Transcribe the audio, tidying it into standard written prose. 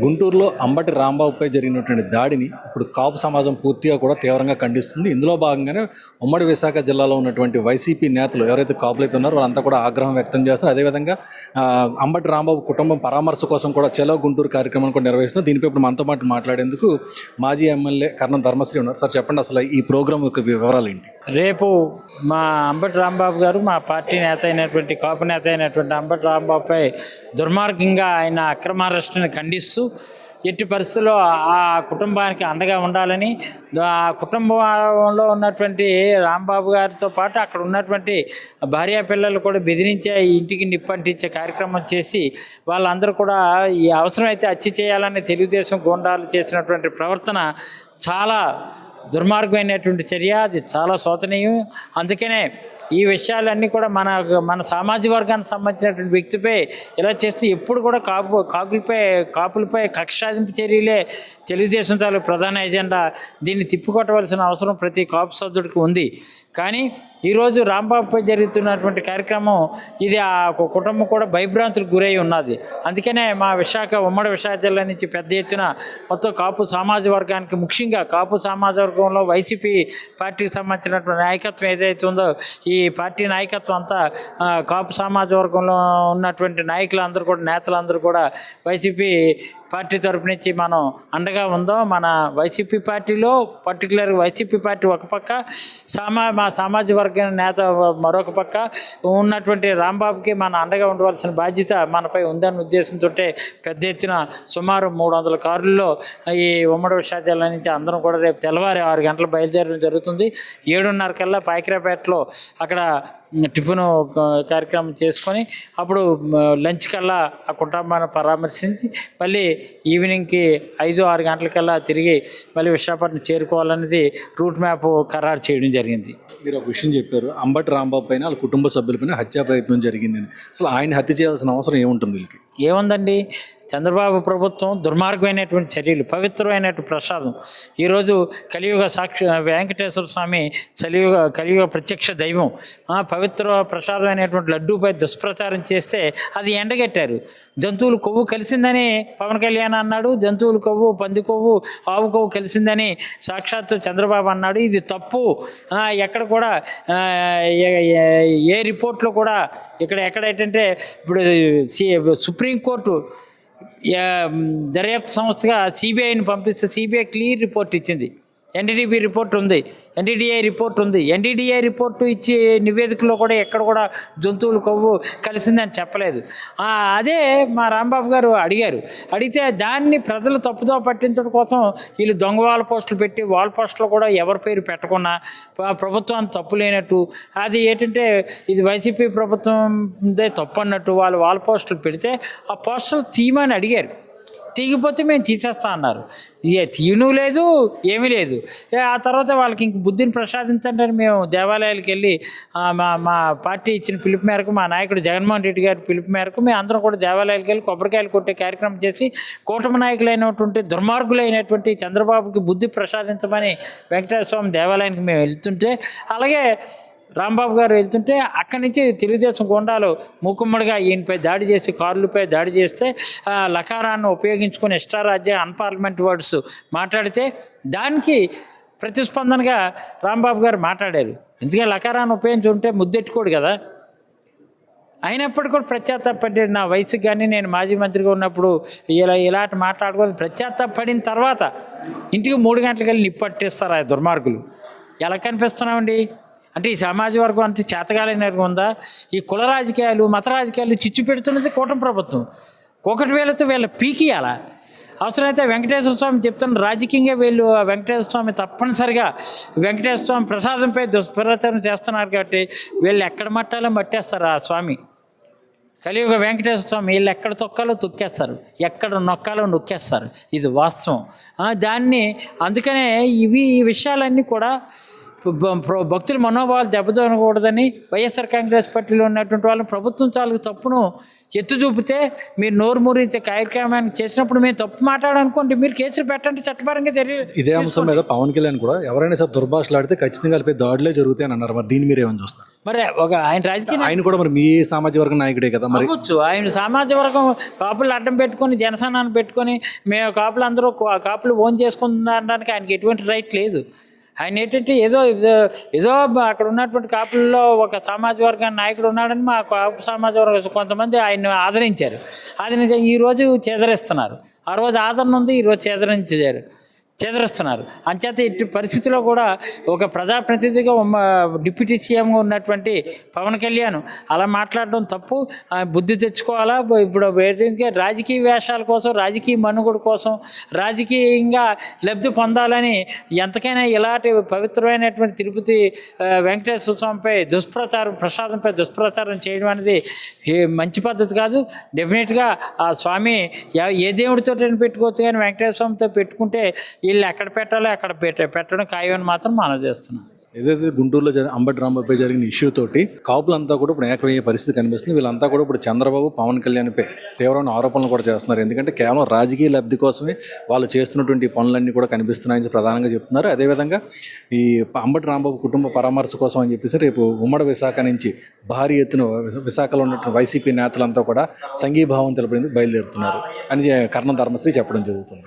గుంటూరులో అంబటి రాంబాబుపై జరిగినటువంటి దాడిని ఇప్పుడు కాపు సమాజం పూర్తిగా కూడా తీవ్రంగా ఖండిస్తుంది. ఇందులో భాగంగానే ఉమ్మడి విశాఖ జిల్లాలో ఉన్నటువంటి వైసీపీ నేతలు ఎవరైతే కాపులైతే ఉన్నారో వాళ్ళంతా కూడా ఆగ్రహం వ్యక్తం చేస్తున్నారు. అదేవిధంగా అంబటి రాంబాబు కుటుంబం పరామర్శ కోసం కూడా చలో గుంటూరు కార్యక్రమాన్ని కూడా నిర్వహిస్తున్నారు. దీనిపై ఇప్పుడు మనతో పాటు మాట్లాడేందుకు మాజీ ఎమ్మెల్యే కర్ణం ధర్మశ్రీ ఉన్నారు. సార్ చెప్పండి, అసలు ఈ ప్రోగ్రామ్ యొక్క వివరాలు ఏంటి? రేపు మా అంబటి రాంబాబు గారు, మా పార్టీ నేత అయినటువంటి కాపు నేత అయినటువంటి అంబటి రాంబాబుపై దుర్మార్గంగా ఆయన అక్రమ అరెస్టుని ఖండిస్తూ ఎట్టి పరిస్థితుల్లో ఆ కుటుంబానికి అండగా ఉండాలని, ఆ కుటుంబంలో ఉన్నటువంటి రాంబాబు గారితో పాటు అక్కడ ఉన్నటువంటి భార్యా పిల్లలు కూడా బెదిరించే ఇంటికి నిప్పంటించే కార్యక్రమం చేసి వాళ్ళందరూ కూడా ఈ అవసరమైతే హత్య చేయాలని తెలుగుదేశం గూండాలు చేసినటువంటి ప్రవర్తన చాలా దుర్మార్గమైనటువంటి చర్య. అది చాలా శోచనీయం. అందుకనే ఈ విషయాలన్నీ కూడా మన సామాజిక వర్గానికి సంబంధించినటువంటి వ్యక్తిపై ఇలా చేస్తూ ఎప్పుడు కూడా కాపులపై కక్ష సాధింపు చర్యలే తెలుగుదేశం తాలూకు ప్రధాన ఎజెండా. దీన్ని తిప్పికొట్టవలసిన అవసరం ప్రతి కాపు సభ్యుడికి ఉంది. కానీ ఈరోజు రాంబాబుపై జరుగుతున్నటువంటి కార్యక్రమం ఇది ఆ కుటుంబం కూడా భయభ్రాంతులకు గురై ఉన్నది. అందుకనే మా ఉమ్మడి విశాఖ జిల్లా నుంచి పెద్ద ఎత్తున మొత్తం కాపు సామాజిక వర్గానికి, ముఖ్యంగా కాపు సామాజిక వర్గంలో వైసీపీ పార్టీకి సంబంధించినటువంటి నాయకత్వం ఏదైతే ఉందో ఈ పార్టీ నాయకత్వం అంతా కాపు సామాజిక వర్గంలో ఉన్నటువంటి నాయకులందరూ కూడా, నేతలందరూ కూడా వైసీపీ పార్టీ తరపు నుంచి మనం అండగా ఉందాం. మన వైసీపీ పార్టీలో పర్టికులర్ వైసీపీ పార్టీ ఒక పక్క, మా సామాజిక వర్గ నేత మరొక పక్క ఉన్నటువంటి రాంబాబుకి మన అండగా ఉండవలసిన బాధ్యత మనపై ఉందన్న ఉద్దేశంతో పెద్ద ఎత్తున సుమారు 300 కార్లలో ఈ ఉమ్మడి విశాఖ జిల్లా నుంచి అందరం కూడా రేపు తెల్లవారి 6 గంటలు బయలుదేరడం జరుగుతుంది. 7:30 కల్లా పాయకరాపేటలో అక్కడ టిఫిన్ కార్యక్రమం చేసుకొని అప్పుడు లంచ్ కల్లా ఆ కుటుంబాన్ని పరామర్శించి మళ్ళీ ఈవినింగ్కి 5-6 గంటలకల్లా తిరిగి మళ్ళీ విశాఖపట్నం చేరుకోవాలనేది రూట్ మ్యాప్ ఖరారు చేయడం జరిగింది. మీరు ఒక విషయం చెప్పారు, అంబటి రాంబాబు పైన వాళ్ళ కుటుంబ సభ్యులపైన హత్యా ప్రయత్నం జరిగిందని. అసలు ఆయన హత్య చేయాల్సిన అవసరం ఏముంటుంది వీళ్ళకి? ఏముందండి, చంద్రబాబు ప్రభుత్వం దుర్మార్గమైనటువంటి చర్యలు, పవిత్రమైనటువంటి ప్రసాదం. ఈరోజు కలియుగ సాక్షి వెంకటేశ్వర స్వామి కలియుగ ప్రత్యక్ష దైవం, పవిత్ర ప్రసాదమైనటువంటి లడ్డూపై దుష్ప్రచారం చేస్తే అది ఎండగట్టారు. జంతువులు కొవ్వు కలిసిందని పవన్ కళ్యాణ్ అన్నాడు, జంతువులు కొవ్వు, పంది కొవ్వు, ఆవు కొవ్వు కలిసిందని సాక్షాత్తు చంద్రబాబు అన్నాడు. ఇది తప్పు. ఎక్కడ కూడా ఏ రిపోర్ట్లో కూడా ఎక్కడేంటంటే ఇప్పుడు సుప్రీంకోర్టు దర్యాప్తు సంస్థగా సిబిఐని పంపిస్తే సిబిఐ క్లియర్ రిపోర్ట్ ఇచ్చింది. ఎన్డీడీబీ రిపోర్ట్ ఉంది, ఎన్డీడీఐ రిపోర్ట్ ఉంది. ఎన్డీడీఐ రిపోర్టు ఇచ్చే నివేదికలో కూడా ఎక్కడ కూడా జంతువులు కొవ్వు కలిసిందని చెప్పలేదు. అదే మా రాంబాబు గారు అడిగితే దాన్ని ప్రజలు తప్పుదో పట్టించడం కోసం వీళ్ళు దొంగ వాల్ పోస్టులు పెట్టి, వాల్ పోస్టులు కూడా ఎవరి పేరు పెట్టకుండా ప్రభుత్వాన్ని తప్పు లేనట్టు, అది ఏంటంటే ఇది వైసీపీ ప్రభుత్వందే తప్పు అన్నట్టు వాళ్ళు వాల్ పోస్టులు పెడితే ఆ పోస్టులు తీయమని అడిగారు. తీగిపోతే మేము తీసేస్తా అన్నారు. తీయను లేదు, ఏమీ లేదు. ఆ తర్వాత వాళ్ళకి ఇంక బుద్ధిని ప్రసాదించండి మేము దేవాలయాలకు వెళ్ళి మా పార్టీ ఇచ్చిన పిలుపు మేరకు, మా నాయకుడు జగన్మోహన్ రెడ్డి గారి పిలుపు మేరకు మేము అందరం కూడా దేవాలయాలకు వెళ్ళి కొబ్బరికాయలు కొట్టే కార్యక్రమం చేసి కూటమి నాయకులైనటువంటి దుర్మార్గులైనటువంటి చంద్రబాబుకి బుద్ధి ప్రసాదించమని వెంకటేశ్వర స్వామి దేవాలయానికి మేము వెళ్తుంటే, అలాగే రాంబాబు గారు వెళ్తుంటే అక్కడి నుంచి తెలుగుదేశం గుండాలు మూకుమ్మడిగా ఈయనపై దాడి చేసి, కార్లపై దాడి చేస్తే లకారాన్ని ఉపయోగించుకొని ఇష్టారాజ్య అన్పార్లమెంట్ వర్డ్స్ మాట్లాడితే దానికి ప్రతిస్పందనగా రాంబాబు గారు మాట్లాడారు. ఎందుకంటే లకారాన్ని ఉపయోగించుకుంటే ముద్దెట్టుకోడు కదా. అయినప్పటికీ కూడా పశ్చాత్తాపడ్డాడు. నా వయసుకి కానీ నేను మాజీ మంత్రిగా ఉన్నప్పుడు ఇలాంటి మాట్లాడుకోవాలి. పశ్చాత్తాపడిన తర్వాత ఇంటికి 3 గంటలకు వెళ్ళి నిప్పట్టేస్తారు ఆ దుర్మార్గులు. ఎలా కనిపిస్తున్నామండి? అంటే ఈ సమాజ వర్గం అంటే చేతగాలైన ఉందా? ఈ కుల రాజకీయాలు, మత రాజకీయాలు చిచ్చు పెడుతున్నది కూటమి ప్రభుత్వం. ఒకటి వేళతో వీళ్ళ పీకియాల అవసరమైతే వెంకటేశ్వర స్వామి చెప్తున్న రాజకీయంగా వీళ్ళు వెంకటేశ్వర స్వామి తప్పనిసరిగా వెంకటేశ్వర స్వామి ప్రసాదంపై దుష్ప్రచారం చేస్తున్నారు కాబట్టి వీళ్ళు ఎక్కడ మట్టాలో మట్టేస్తారు ఆ స్వామి. కలియుగ వెంకటేశ్వర స్వామి వీళ్ళు ఎక్కడ తొక్కాలో తొక్కేస్తారు, ఎక్కడ నొక్కాలో నొక్కేస్తారు. ఇది వాస్తవం. అందుకనే ఈ విషయాలన్నీ కూడా భక్తుల మనోభావాలు దెబ్బతనకూడదని వైఎస్ఆర్ కాంగ్రెస్ పార్టీలో ఉన్నటువంటి వాళ్ళని ప్రభుత్వం తాలూకు తప్పును ఎత్తు చూపితే మీరు నోరు మురించే కార్యక్రమాన్ని చేసినప్పుడు మేము తప్పు మాట్లాడనుకోండి, మీరు కేసులు పెట్టండి, చట్టపరంగా తెలియదు. ఇదే అంశం మీద పవన్ కళ్యాణ్ కూడా ఎవరైనా సరే దుర్భాషలాడితే ఖచ్చితంగా కలిపి దాడులే జరుగుతాయని అన్నారు. మరి దీన్ని మీరు ఏమని చూస్తారు? మరి ఆయన రాజకీయ ఆయన కూడా మరి మీ సామాజిక వర్గ నాయకుడే కదా మరి. అవ్వచ్చు. ఆయన సామాజిక వర్గం కాపులు అడ్డం పెట్టుకొని జనసేనని పెట్టుకొని మేము కాపులు అందరూ కాపులు ఓన్ చేసుకుందానికి ఆయనకి ఎటువంటి రైట్ లేదు. ఆయన ఏంటంటే ఏదో అక్కడ ఉన్నటువంటి కాపుల్లో ఒక సామాజిక వర్గాన్ని నాయకుడు ఉన్నాడని మా కాపు సామాజిక వర్గం కొంతమంది ఆయన ఆదరించారు. ఈరోజు చేదరిస్తున్నారు. ఆ రోజు ఆదరణ ఉంది, ఈరోజు చెదరిస్తున్నారు. అంచేత ఇటు పరిస్థితిలో కూడా ఒక ప్రజాప్రతినిధిగా డిప్యూటీ సీఎంగా ఉన్నటువంటి పవన్ కళ్యాణ్ అలా మాట్లాడడం తప్పు. బుద్ధి తెచ్చుకోవాలా. ఇప్పుడు రాజకీయ వేషాల కోసం, రాజకీయ మనుగడ కోసం, రాజకీయంగా లబ్ధి పొందాలని ఎంతకైనా ఇలాంటి పవిత్రమైనటువంటి తిరుపతి వెంకటేశ్వర స్వామిపై ప్రసాదంపై దుష్ప్రచారం చేయడం అనేది మంచి పద్ధతి కాదు. డెఫినెట్గా ఆ స్వామి ఏ దేవుడితో పెట్టుకోవచ్చు, కానీ వెంకటేశ్వర స్వామితో పెట్టుకుంటే వీళ్ళు ఎక్కడ పెట్టాలో అక్కడ పెట్టడం ఖాయమని మాత్రం మనం చేస్తున్నాం. ఏదైతే గుంటూరులో అంబటి రాంబాబుపై జరిగిన ఇష్యూ తోటి కాపులంతా కూడా ఇప్పుడు ఏకమయ్యే పరిస్థితి కనిపిస్తుంది. వీళ్ళంతా కూడా ఇప్పుడు చంద్రబాబు, పవన్ కళ్యాణ్పై తీవ్రమైన ఆరోపణలు కూడా చేస్తున్నారు. ఎందుకంటే కేవలం రాజకీయ లబ్ధి కోసమే వాళ్ళు చేస్తున్నటువంటి పనులన్నీ కూడా కనిపిస్తున్నాయని ప్రధానంగా చెప్తున్నారు. అదేవిధంగా ఈ అంబటి రాంబాబు కుటుంబ పరామర్శ కోసం అని చెప్పేసి రేపు ఉమ్మడి విశాఖ నుంచి భారీ ఎత్తున విశాఖలో ఉన్నటువంటి వైసీపీ నేతలంతా కూడా సంఘీభావం తెలపడానికి బయలుదేరుతున్నారు అని కర్ణం ధర్మశ్రీ చెప్పడం జరుగుతుంది.